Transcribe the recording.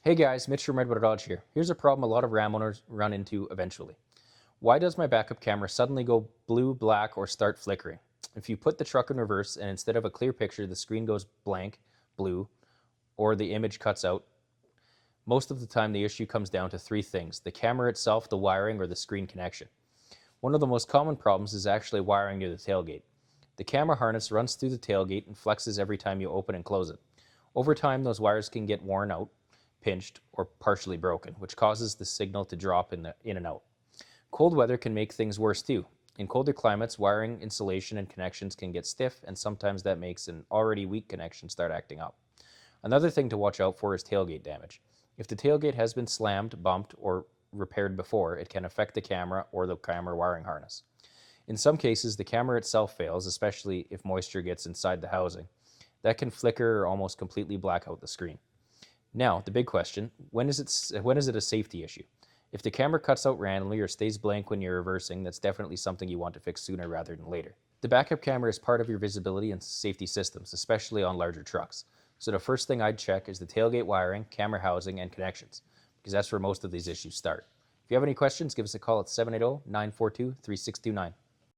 Hey guys, Mitch from Redwater Dodge here. Here's a problem a lot of RAM owners run into eventually. Why does my backup camera suddenly go blue, black, or start flickering? If you put the truck in reverse and instead of a clear picture, the screen goes blank, blue, or the image cuts out, most of the time the issue comes down to three things: the camera itself, the wiring, or the screen connection. One of the most common problems is actually wiring near the tailgate. The camera harness runs through the tailgate and flexes every time you open and close it. Over time, those wires can get worn out, pinched, or partially broken, which causes the signal to drop in and out. Cold weather can make things worse too. In colder climates, wiring, insulation, and connections can get stiff, and sometimes that makes an already weak connection start acting up. Another thing to watch out for is tailgate damage. If the tailgate has been slammed, bumped, or repaired before, it can affect the camera or the camera wiring harness. In some cases, the camera itself fails, especially if moisture gets inside the housing. That can flicker or almost completely black out the screen. Now, the big question, when is it a safety issue? If the camera cuts out randomly or stays blank when you're reversing, that's definitely something you want to fix sooner rather than later. The backup camera is part of your visibility and safety systems, especially on larger trucks. So the first thing I'd check is the tailgate wiring, camera housing, and connections, because that's where most of these issues start. If you have any questions, give us a call at 780-942-3629.